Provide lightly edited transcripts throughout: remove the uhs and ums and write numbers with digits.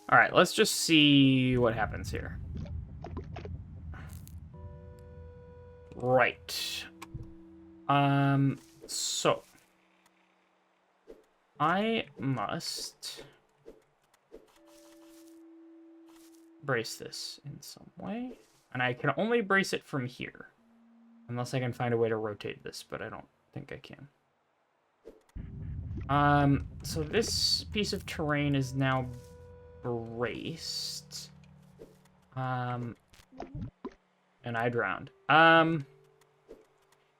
All right, let's just see what happens here. Right. So I must brace this in some way, and I can only brace it from here, unless I can find a way to rotate this, but I don't think I can. So this piece of terrain is now braced. And I drowned.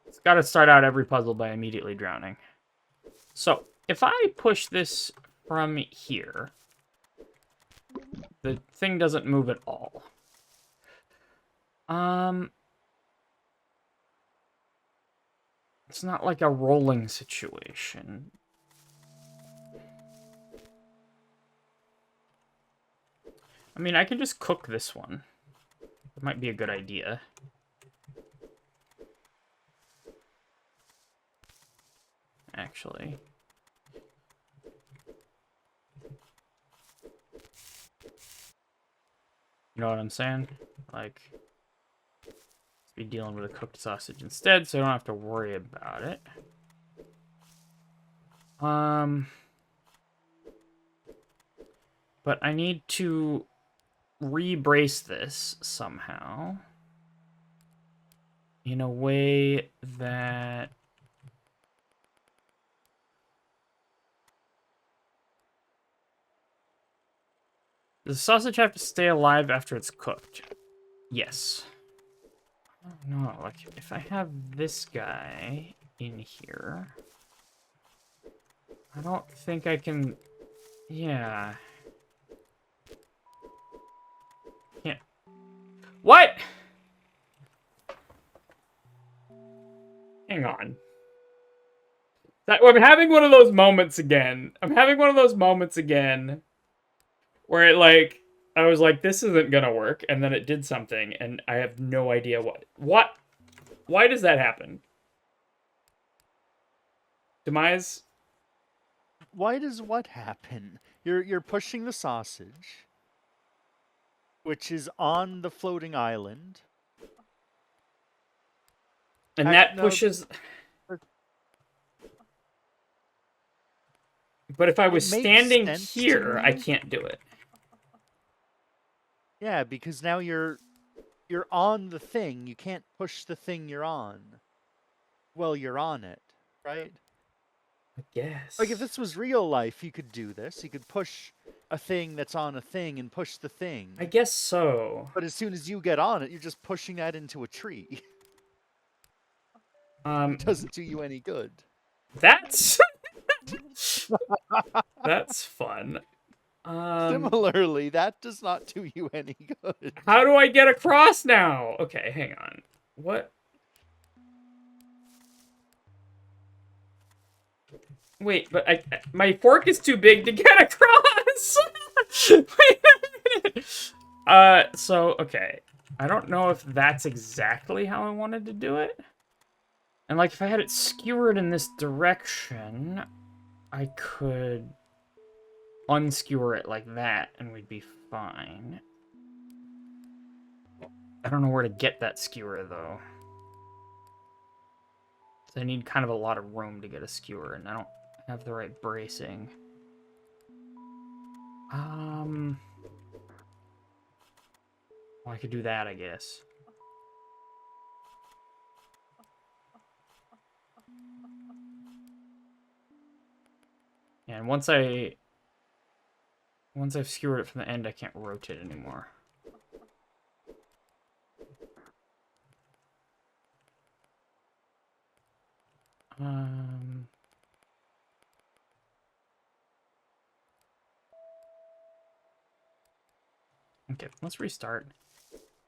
It's got to start out every puzzle by immediately drowning. So if I push this from here, the thing doesn't move at all. It's not like a rolling situation. I mean, I can just cook this one. It might be a good idea. Actually. You know what I'm saying? Like, let's be dealing with a cooked sausage instead, so I don't have to worry about it. But I need to re-brace this somehow in a way that does the sausage have to stay alive after it's cooked? Yes. No, like if I have this guy in here, I don't think I can. Yeah. Can't. What? Hang on. I'm having one of those moments again. I'm having one of those moments again where it like I was like, this isn't gonna work, and then it did something, and I have no idea what. What? Why does that happen? Demise? Why does what happen? You're pushing the sausage, which is on the floating island. And that No, pushes. But if I it was makes standing sense to here, I me. can't do it. Yeah, because now you're on the thing. You can't push the thing you're on. Well, you're on it, right? I guess. Like if this was real life, you could do this. You could push a thing that's on a thing and push the thing. I guess so. But as soon as you get on it, you're just pushing that into a tree. It doesn't do you any good. That's that's fun. Similarly, that does not do you any good. How do I get across now? Okay, hang on. What? Wait, but my fork is too big to get across. Wait a minute. So okay. I don't know if that's exactly how I wanted to do it. And like if I had it skewered in this direction, I could unskewer it like that and we'd be fine. I don't know where to get that skewer though. So I need kind of a lot of room to get a skewer, and I don't have the right bracing. Well, I could do that, I guess. And once I've skewered it from the end, I can't rotate anymore. Okay, let's restart.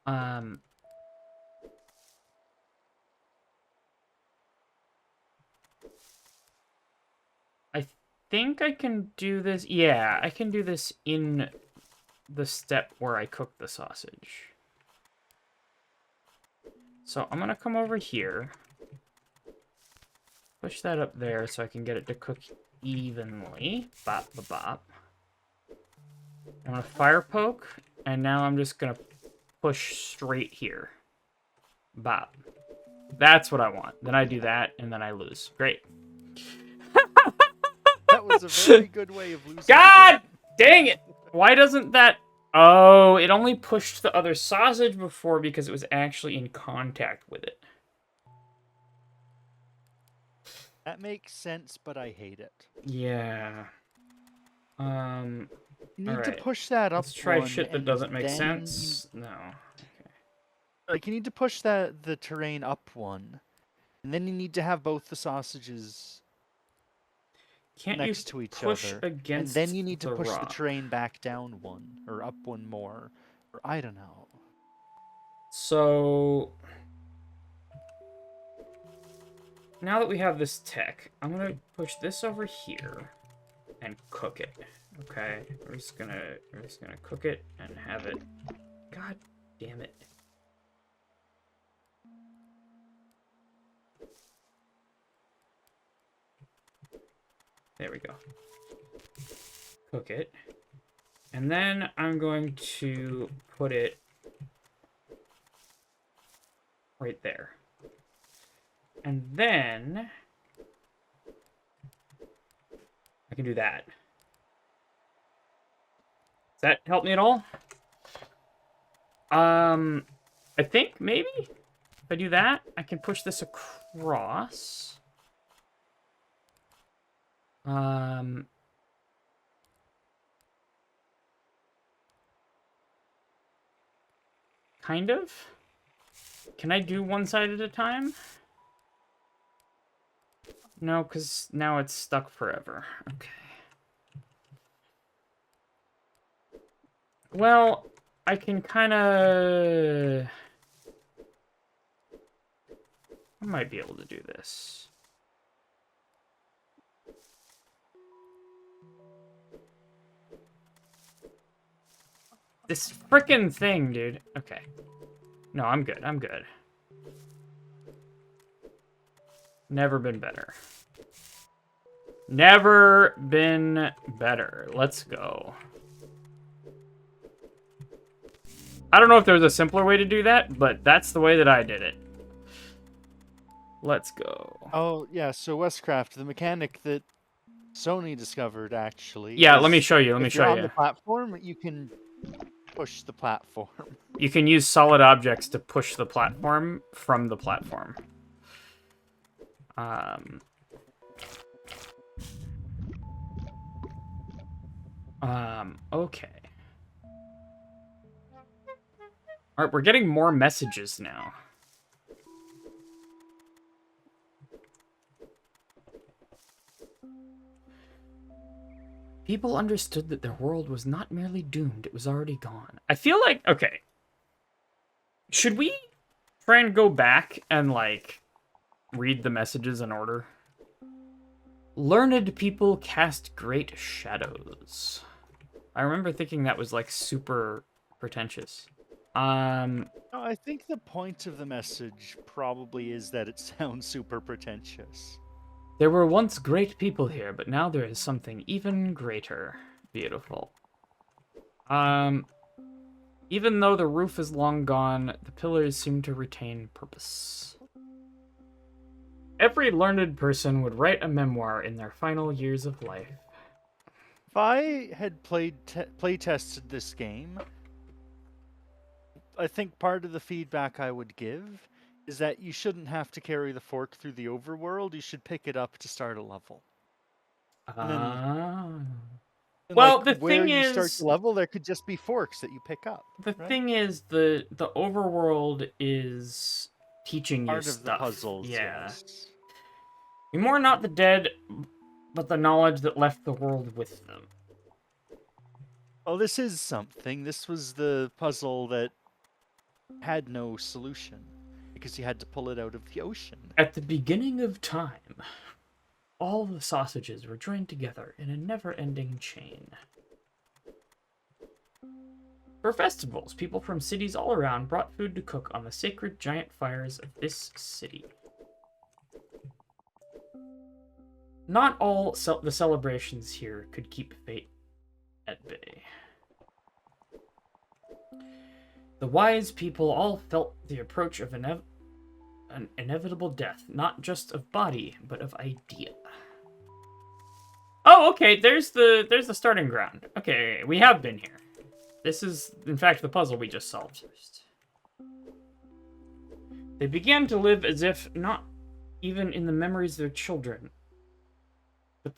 I think I can do this. Yeah, I can do this in the step where I cook the sausage. So I'm gonna come over here. Push that up there so I can get it to cook evenly. Bop, bop, bop. I'm gonna fire poke, and now I'm just gonna push straight here. Bop. That's what I want. Then I do that, and then I lose. Great. That was a very good way of losing. God dang it! Why doesn't that... Oh, it only pushed the other sausage before because it was actually in contact with it. That makes sense, but I hate it. Yeah. You need to Alright. push that up. Let's try one, shit that and doesn't make then sense. No. Okay. Like, you need to push the terrain up one, and then you need to have both the sausages Can't next you to each push other, and against then you need to the push the rock? terrain back down one, or up one more, or I don't know. So... Now that we have this tech, I'm gonna push this over here and cook it. Okay, we're just gonna cook it and have it. God damn it! There we go. Cook it, and then I'm going to put it right there, and then I can do that. Does that help me at all? I think maybe if I do that, I can push this across. Kind of. Can I do one side at a time? No, because now it's stuck forever. Okay. Well, I can kind of... I might be able to do this. This frickin' thing, dude. Okay. No, I'm good. I'm good. Never been better. Never been better. Let's go. I don't know if there's a simpler way to do that, but that's the way that I did it. Let's go. Oh, yeah, so Westcraft, the mechanic that Sony discovered, actually... Yeah, let me show you. Let me if you're show on you. the platform, you can push the platform. You can use solid objects to push the platform from the platform. Okay. Alright, we're getting more messages now. People understood that their world was not merely doomed, it was already gone. I feel like, okay. Should we try and go back and, like, read the messages in order? Learned people cast great shadows. I remember thinking that was, like, super pretentious. No, I think the point of the message probably is that it sounds super pretentious. There were once great people here, but now there is something even greater. Beautiful. Even though the roof is long gone, the pillars seem to retain purpose. Every learned person would write a memoir in their final years of life. If I had play tested this game, I think part of the feedback I would give is that you shouldn't have to carry the fork through the overworld. You should pick it up to start a level. And well, like, the where thing you start is, the level, there could just be forks that you pick up. the right? thing is, the overworld is teaching Part you of the stuff. puzzles. Yeah. Yes. We mourn not the dead, but the knowledge that left the world with them. Oh, this is something. This was the puzzle that had no solution because you had to pull it out of the ocean. At the beginning of time, all the sausages were joined together in a never-ending chain. For festivals, people from cities all around brought food to cook on the sacred giant fires of this city. Not all the celebrations here could keep fate at bay. The wise people all felt the approach of an inevitable death, not just of body, but of idea. Oh, okay, there's the starting ground. Okay, we have been here. This is, in fact, the puzzle we just solved. They began to live as if not even in the memories of their children, but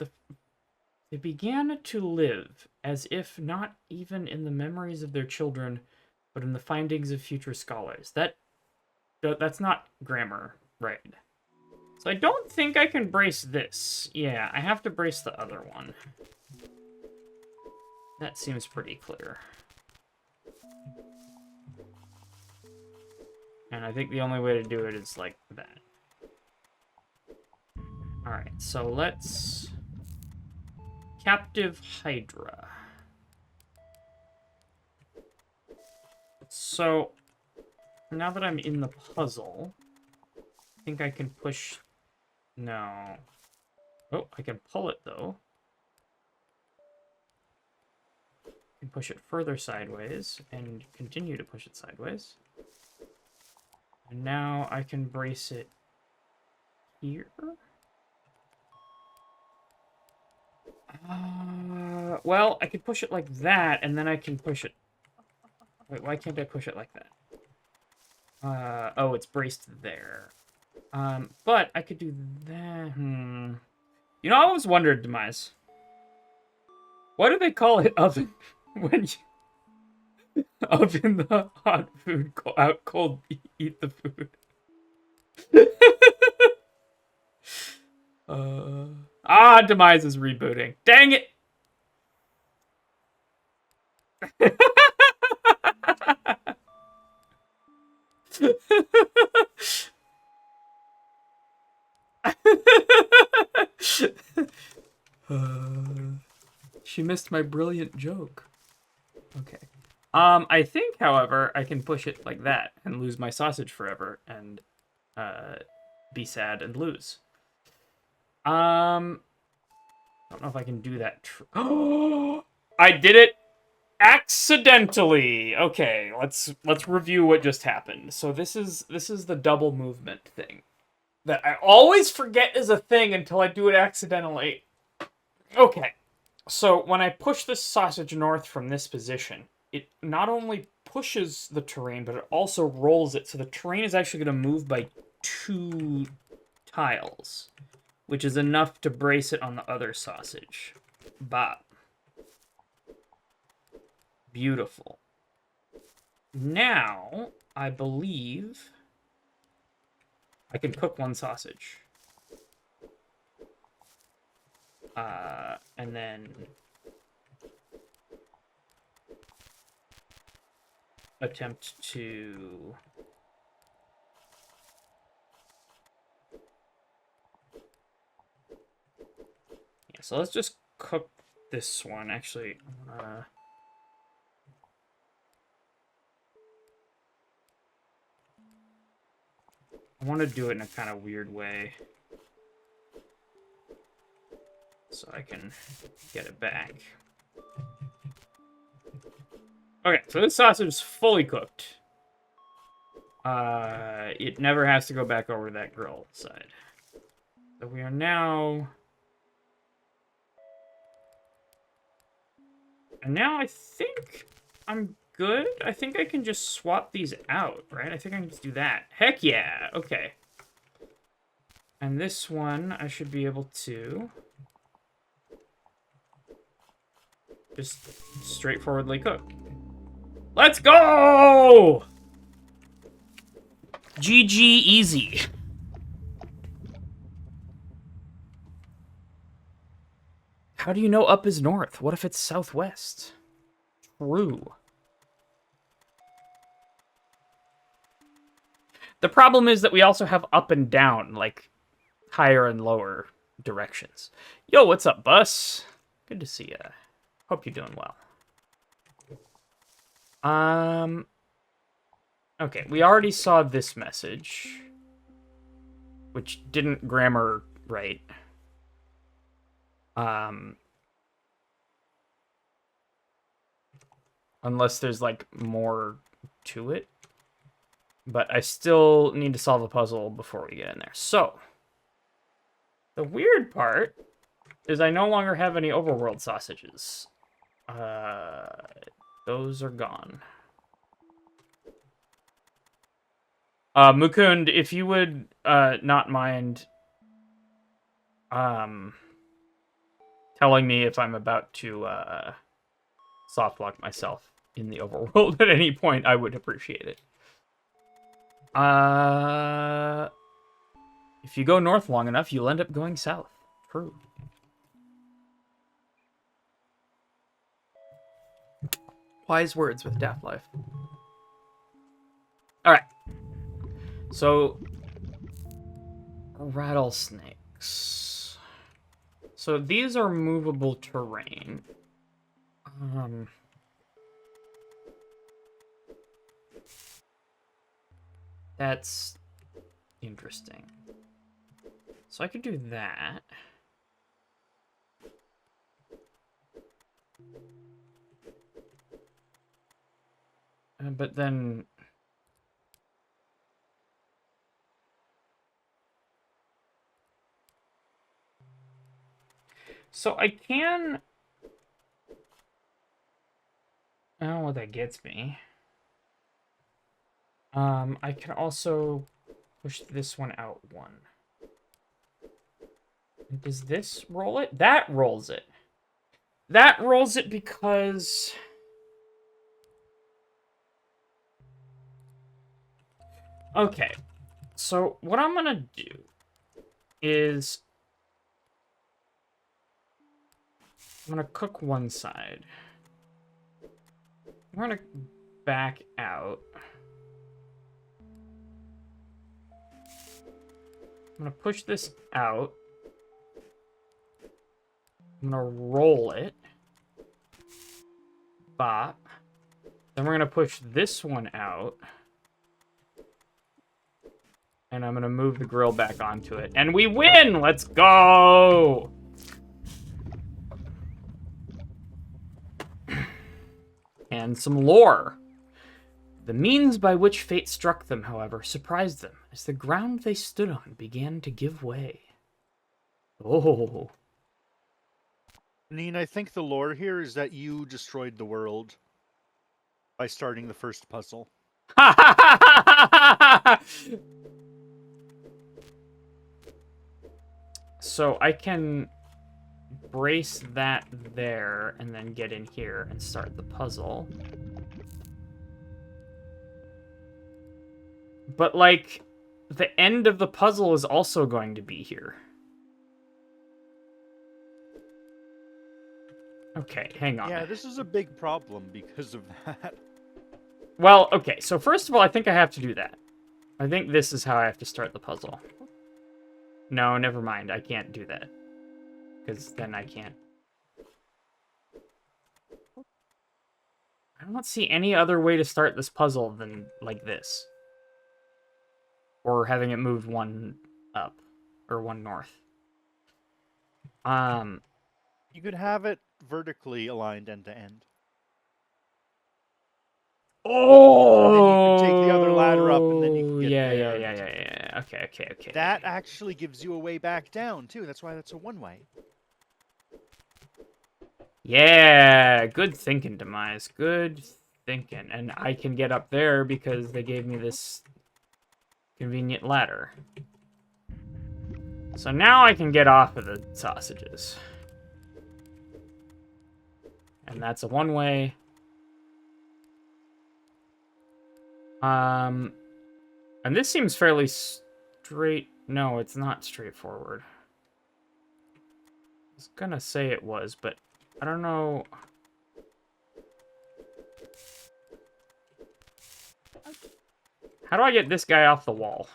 they began to live as if not even in the memories of their children, but in the findings of future scholars. That's not grammar, right? So I don't think I can brace this. Yeah, I have to brace the other one. That seems pretty clear. And I think the only way to do it is like that. Alright, so let's... Captive Hydra. So, now that I'm in the puzzle, I think I can push... No. Oh, I can pull it, though. I can push it further sideways, and continue to push it sideways. And now I can brace it here? Well, I could push it like that, and then I can push it... Wait, why can't I push it like that? Oh, it's braced there. But I could do that... You know, I always wondered, Demise. Why do they call it oven when you... Oven the hot food, out cold, eat the food. Demise is rebooting. Dang it! She missed my brilliant joke. Okay. I think, however, I can push it like that and lose my sausage forever and be sad and lose. I don't know if I can do that. I did it accidentally. Okay, let's review what just happened. So this is the double movement thing that I always forget is a thing until I do it accidentally. Okay. So when I push this sausage north from this position, it not only pushes the terrain, but it also rolls it. So the terrain is actually going to move by 2 tiles, which is enough to brace it on the other sausage. Bop. Beautiful. Now, I believe I can cook 1 sausage. And then attempt to so let's just cook this one. Actually, I want to do it in a kind of weird way so I can get it back. Okay, so this sausage is fully cooked. It never has to go back over that grill side. So we are now... And now I think I'm good. I think I can just swap these out, right? I think I can just do that. Heck yeah! Okay. And this one, I should be able to... just straightforwardly cook. Let's go! GG easy. How do you know up is north? What if it's southwest? True. The problem is that we also have up and down, like higher and lower directions. Yo, what's up, Bus? Good to see ya. Hope you're doing well. Okay, we already saw this message, which didn't grammar right. Unless there's, like, more to it. But I still need to solve a puzzle before we get in there. So, the weird part is I no longer have any overworld sausages. Those are gone. Mukund, if you would not mind telling me if I'm about to softlock myself in the overworld at any point, I would appreciate it. If you go north long enough, you'll end up going south. True. Wise words with Daft Life. Alright. So, rattlesnakes. So these are movable terrain. That's interesting. So I could do that. But then... So I can... I don't know what that gets me. I can also push this one out one. Does this roll it? That rolls it. That rolls it because... Okay. So what I'm gonna do is... I'm gonna cook one side. I'm gonna back out. I'm gonna push this out. I'm gonna roll it. Bop. Then we're gonna push this one out. And I'm gonna move the grill back onto it. And we win! Let's go! And some lore. The means by which fate struck them, however, surprised them as the ground they stood on began to give way. Oh. Jneen, I think the lore here is that you destroyed the world by starting the first puzzle. So I can brace that there and then get in here and start the puzzle. But, like, the end of the puzzle is also going to be here. Okay, hang on. Yeah, this is a big problem because of that. Well, okay, so first of all, I think I have to do that. I think this is how I have to start the puzzle. No, never mind. I can't do that. Because then I can't. I don't see any other way to start this puzzle than like this. Or having it moved one up. Or one north. You could have it vertically aligned end to end. Oh! And then you could take the other ladder up and then you can get there. Yeah. Okay. That actually gives you a way back down, too. That's why that's a one-way. Yeah, good thinking, Demise. Good thinking. And I can get up there because they gave me this convenient ladder. So now I can get off of the sausages. And that's a one-way. And this seems fairly straight. No, it's not straightforward. I was gonna say it was, but I don't know. How do I get this guy off the wall?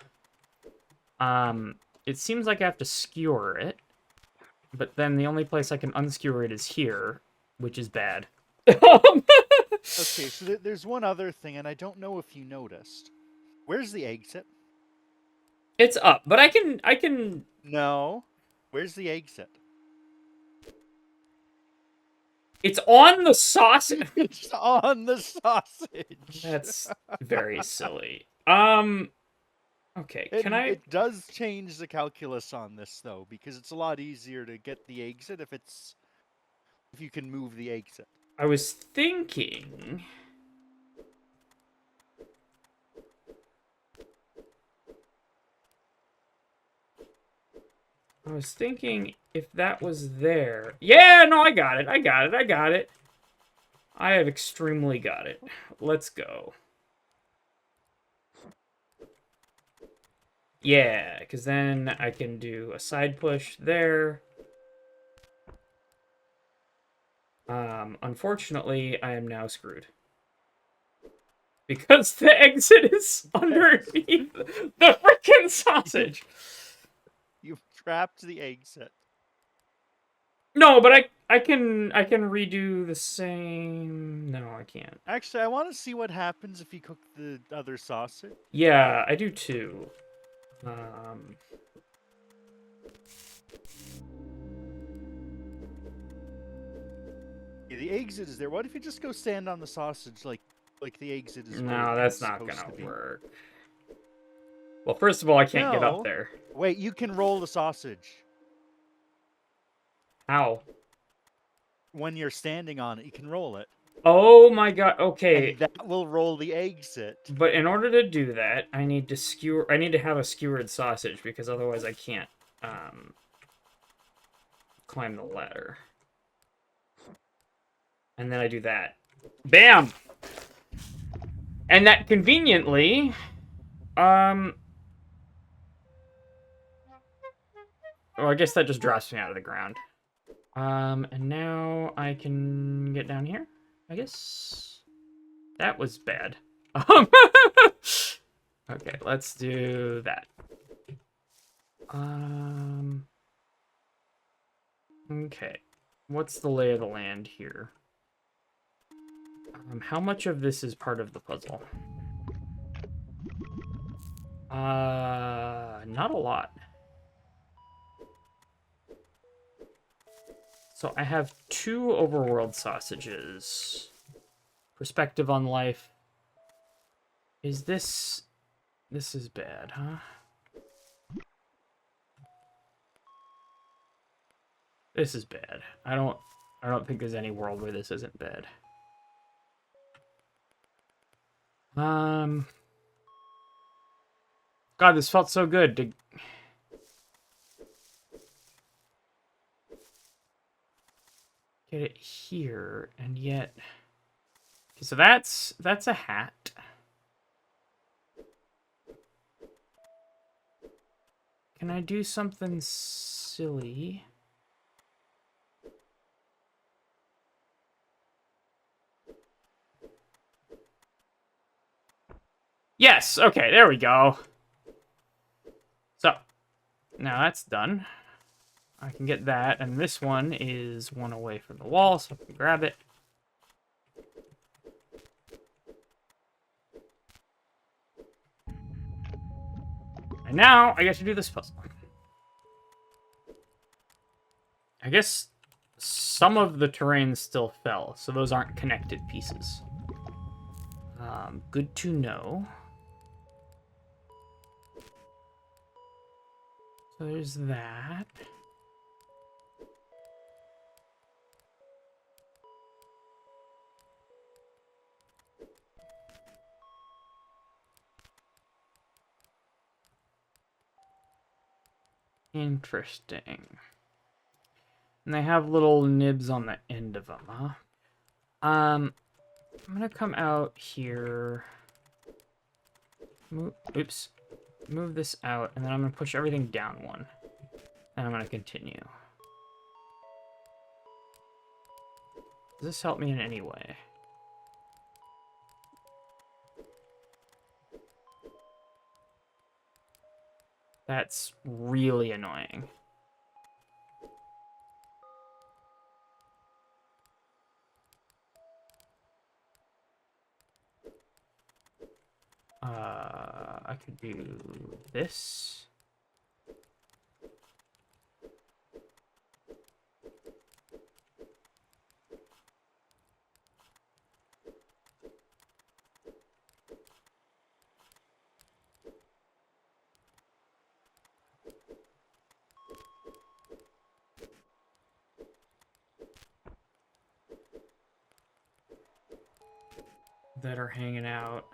It seems like I have to skewer it, but then the only place I can unskewer it is here, which is bad. Okay, so there's one other thing, and I don't know if you noticed. Where's the exit? It's up, but I can... No. Where's the exit? It's on the sausage. It's on the sausage. That's very silly. Okay, can And I? it does change the calculus on this though, because it's a lot easier to get the exit if you can move the exit. I was thinking. If that was there. Yeah, no, I got it. I got it. I got it. I have extremely got it. Let's go. Yeah, because then I can do a side push there. Unfortunately, I am now screwed. Because the exit is underneath the freaking sausage. You've trapped the exit. No, but I can redo the same. No, I can't. Actually, I want to see what happens if you cook the other sausage. Yeah, I do too. Yeah, the exit is there. What if you just go stand on the sausage like the exit is? No, that's not gonna work. Well, first of all, I can't get up there. Wait, you can roll the sausage. How? When you're standing on it, you can roll it. Oh my god, okay. And that will roll the exit. But in order to do that, I need to have a skewered sausage, because otherwise I can't climb the ladder. And then I do that. Bam! And that conveniently, well, I guess that just drops me out of the ground. And now I can get down here, I guess. That was bad. Okay, let's do that. Okay. What's the lay of the land here? How much of this is part of the puzzle? Not a lot. So I have 2 overworld sausages. Perspective on life. Is this... This is bad, huh? This is bad. I don't think there's any world where this isn't bad. God, this felt so good to... get it here, and yet... Okay, so that's a hat. Can I do something silly? Yes, okay, there we go. So, now that's done. I can get that, and this one is 1 away from the wall, so I can grab it. And now, I get to do this puzzle. I guess some of the terrain still fell, so those aren't connected pieces. Good to know. So there's that. Interesting. And they have little nibs on the end of them, huh? I'm gonna come out here. Oops. Move this out, and then I'm gonna push everything down 1. And I'm gonna continue. Does this help me in any way? That's really annoying. I could do this. that are hanging out.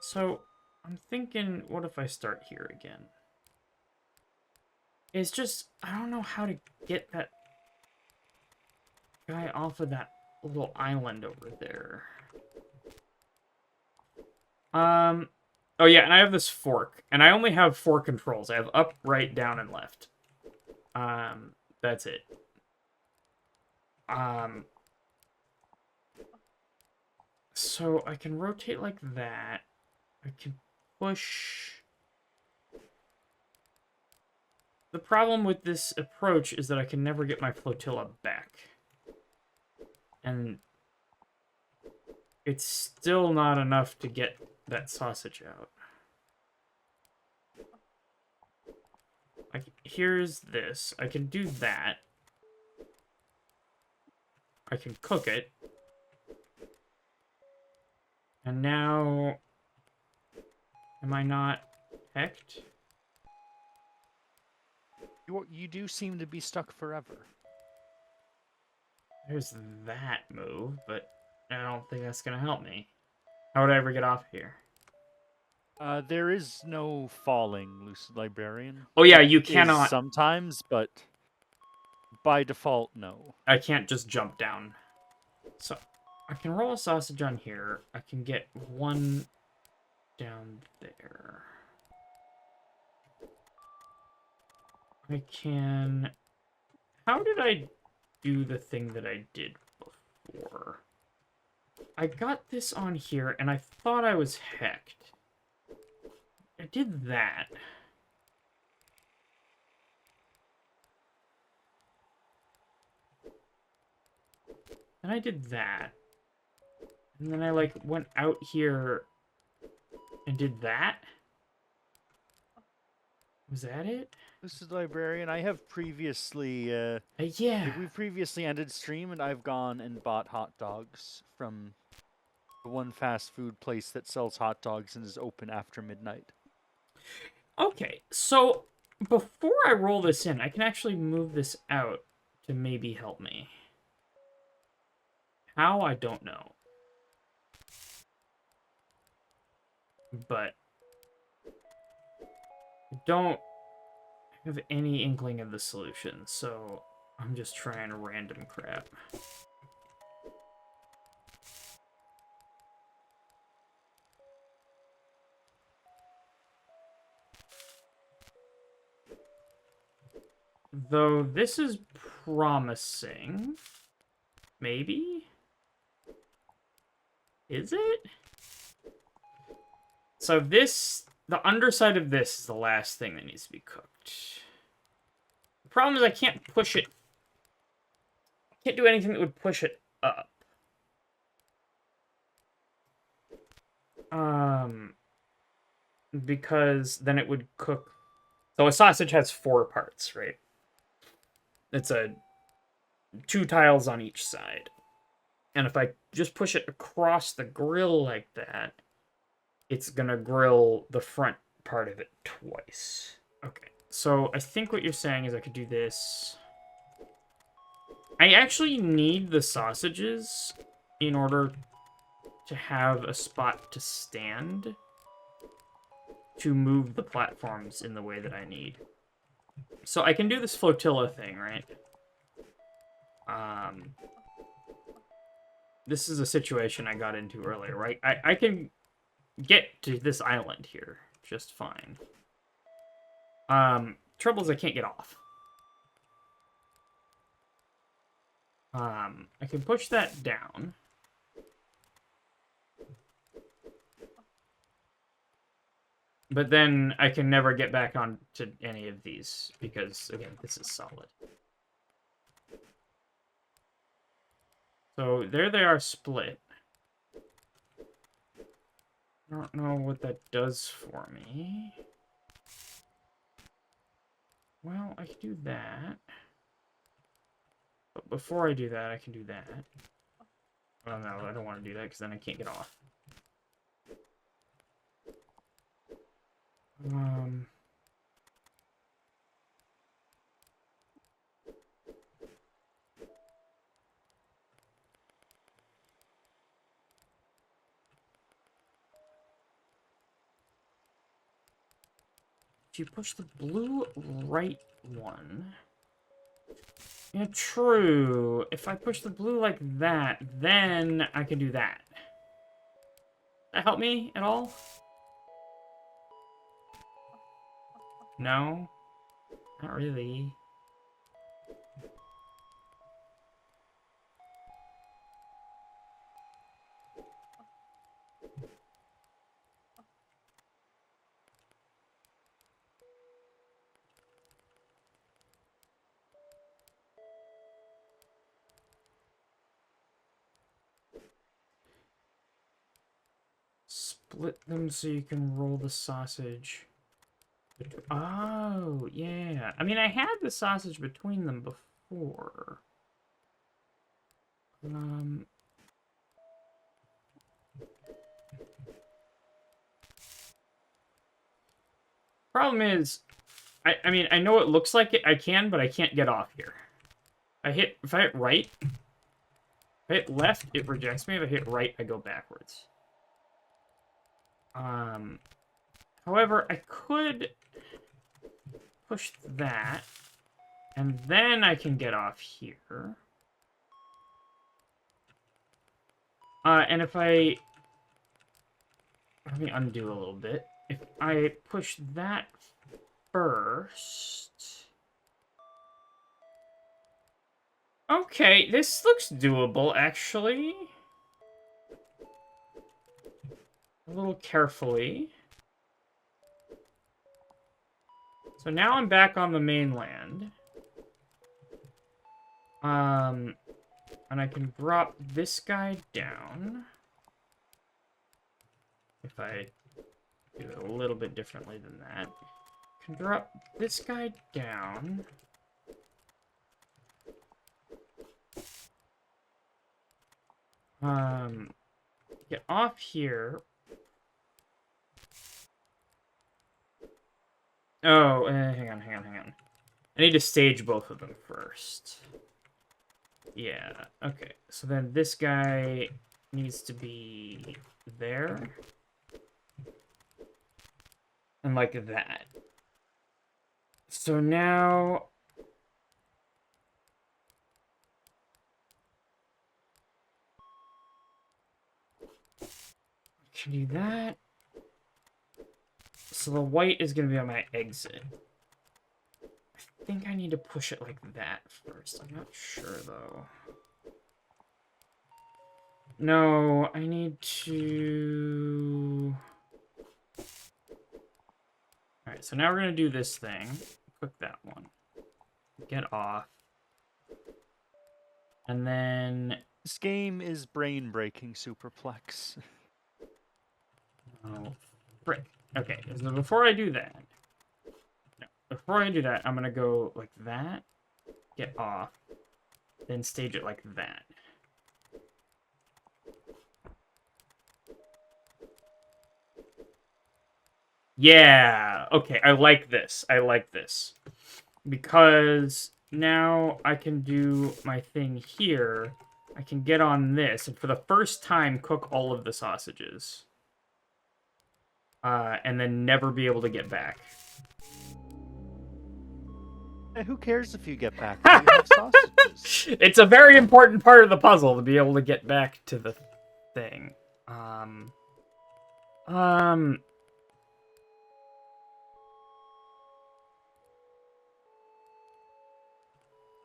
So I'm thinking, what if I start here again? It's just, I don't know how to get that guy off of that little island over there. Oh yeah, and I have this fork, and I only have 4 controls. I have up, right, down, and left. That's it. So I can rotate like that. I can push. The problem with this approach is that I can never get my flotilla back. And it's still not enough to get that sausage out. Like, here's this. I can do that. I can cook it. And now... Am I not hecked? You do seem to be stuck forever. There's that move, but I don't think that's gonna help me. How would I ever get off here? There is no falling, Lucid Librarian. Oh yeah, you Is cannot... sometimes, but by default, no. I can't just jump down. So, I can roll a sausage on here. I can get one down there. I can... How did I do the thing that I did before? I got this on here, and I thought I was hecked. I did that. Then I did that. And then I, like, went out here and did that? Was that it? Lucid Librarian, I have previously, Yeah. we previously ended stream, and I've gone and bought hot dogs from the one fast food place that sells hot dogs and is open after midnight. Okay, so before I roll this in, I can actually move this out to maybe help me. How, I don't know. But I don't have any inkling of the solution, so I'm just trying random crap. Though this is promising. Maybe? Is it? So this, the underside of this is the last thing that needs to be cooked. The problem is I can't push it. I can't do anything that would push it up. Because then it would cook. So a sausage has 4 parts, right? It's 2 tiles on each side. And if I just push it across the grill like that, it's gonna grill the front part of it twice. Okay, so I think what you're saying is I could do this. I actually need the sausages in order to have a spot to stand to move the platforms in the way that I need. So I can do this flotilla thing, right? This is a situation I got into earlier, right? I can get to this island here just fine. Trouble is I can't get off. I can push that down. But then I can never get back onto any of these because, again, this is solid. So there they are split. I don't know what that does for me. Well, I can do that. But before I do that, I can do that. Well, no, I don't want to do that because then I can't get off. If you push the blue right one... Yeah, true. If I push the blue like that, then I can do that. That help me at all? No? Not really. Split them so you can roll the sausage. Oh, yeah. I mean, I had the sausage between them before. Problem is, I mean, I know it looks like it, I can, but I can't get off here. If I hit right, if I hit left, it rejects me. If I hit right, I go backwards. However, I could push that, and then I can get off here. And if I... Let me undo a little bit. If I push that first... Okay, this looks doable, actually. A little carefully. So now I'm back on the mainland. And I can drop this guy down. If I do it a little bit differently than that. I can drop this guy down. Get off here. Oh, hang on. I need to stage both of them first. Yeah, okay. So then this guy needs to be there. And like that. So now... I can do that. So the white is going to be on my exit. I think I need to push it like that first. I'm not sure, though. No, I need to... Alright, so now we're going to do this thing. Click that one. Get off. And then... This game is brain-breaking superplex. Oh, frick. Okay, so before I do that... No, before I do that, I'm going to go like that. Get off. Then stage it like that. Yeah, okay, I like this. I like this. Because now I can do my thing here. I can get on this, and for the first time, cook all of the sausages. And then never be able to get back. Who cares if you get back? You have sausages. It's a very important part of the puzzle to be able to get back to the thing.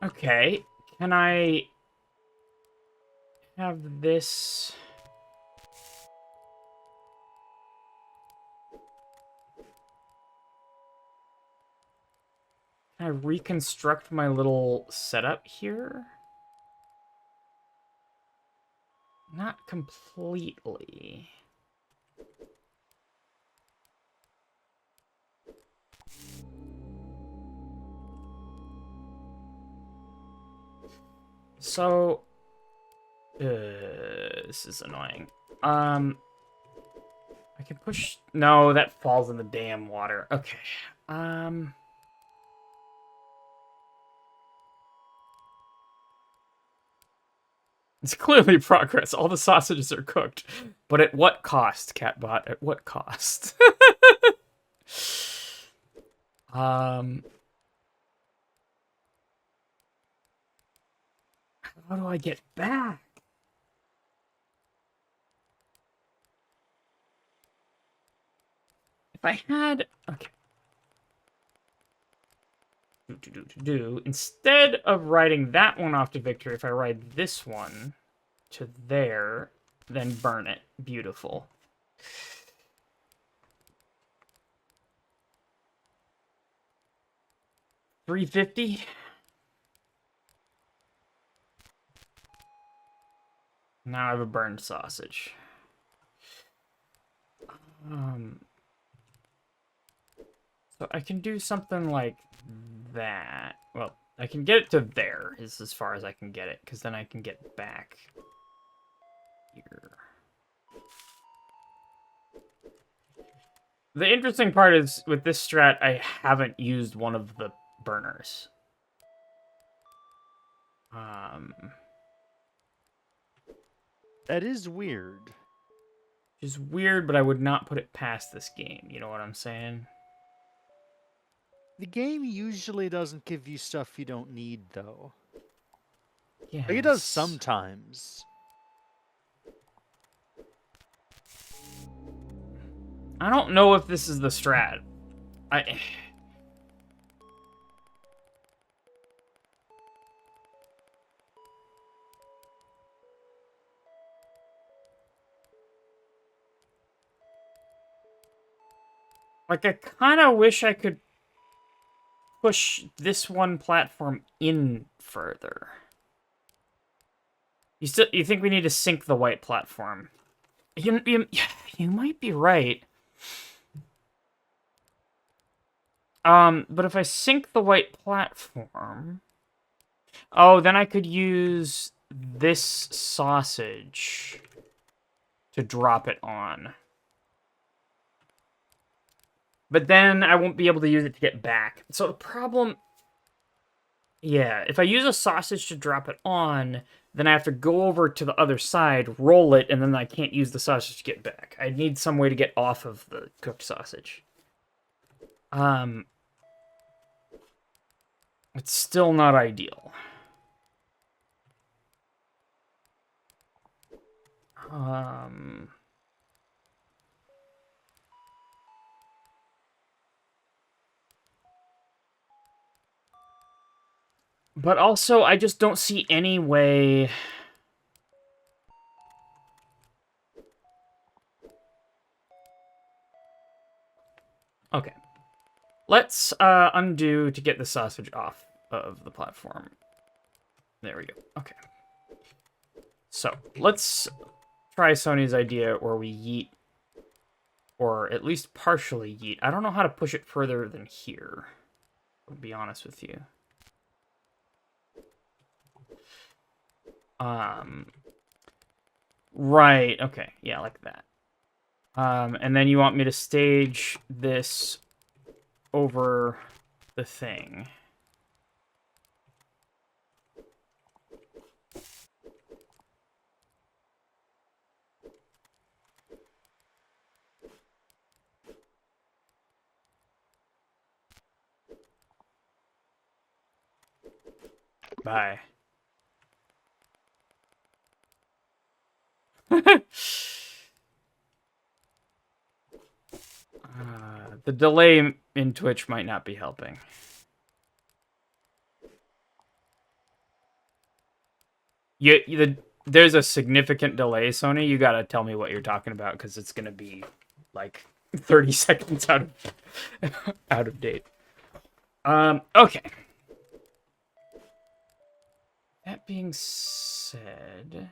Okay, can I have this... Can I reconstruct my little setup here? Not completely. So, this is annoying. I can push... No, that falls in the damn water. Okay. It's clearly progress. All the sausages are cooked. But at what cost, Catbot? At what cost? How do I get back? If I had... Okay. Instead of writing that one off to victory, if I write this one to there, then burn it. Beautiful. $3.50. Now I have a burned sausage. So I can do something like that. Well, I can get it to there, is as far as I can get it, because then I can get back here. The interesting part is, with this strat, I haven't used one of the burners. That is weird. Which is weird, but I would not put it past this game. You know what I'm saying? The game usually doesn't give you stuff you don't need, though. Yeah. Like, it does sometimes. I don't know if this is the strat. Like, I kind of wish I could push this one platform in further. You think we need to sink the white platform? You might be right. But if I sink the white platform, oh, then I could use this sausage to drop it on. But then I won't be able to use it to get back. So the problem... Yeah, if I use a sausage to drop it on, then I have to go over to the other side, roll it, and then I can't use the sausage to get back. I need some way to get off of the cooked sausage. It's still not ideal. But also, I just don't see any way... Okay. Let's undo to get the sausage off of the platform. There we go. Okay. So, let's try Sony's idea where we yeet, or at least partially yeet. I don't know how to push it further than here, to be honest with you. Right, okay, yeah, like that. And then you want me to stage this over the thing. Bye. The delay in Twitch might not be helping. There's a significant delay, Sony. You gotta tell me what you're talking about, because it's gonna be like 30 seconds out of date. Okay. That being said...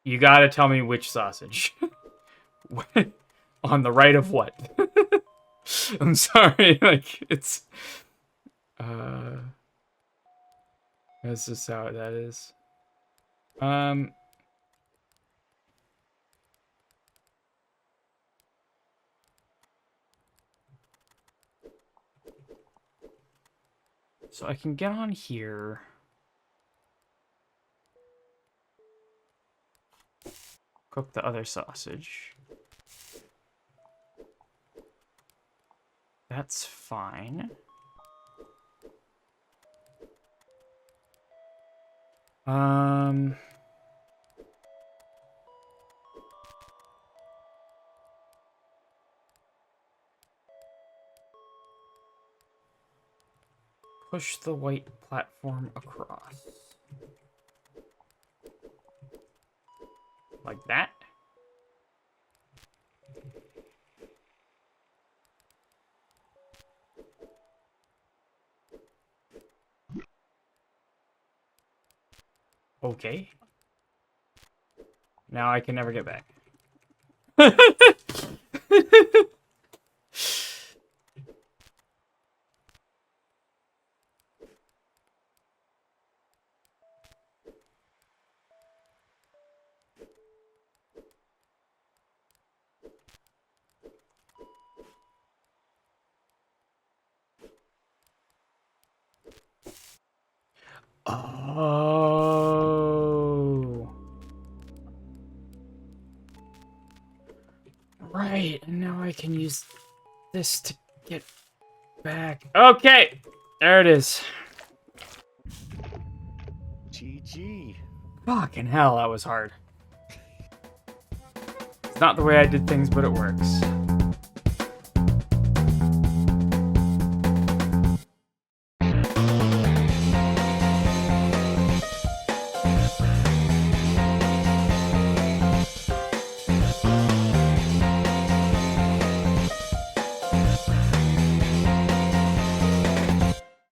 You gotta tell me which sausage. On the right of what? I'm sorry, like, it's... That's just how that is. So I can get on here. cook the other sausage. That's fine. Push the white platform across. Like that. Okay. Now I can never get back. Oh. Right, and now I can use this to get back. Okay, there it is. GG. Fucking hell, that was hard. It's not the way I did things, but it works.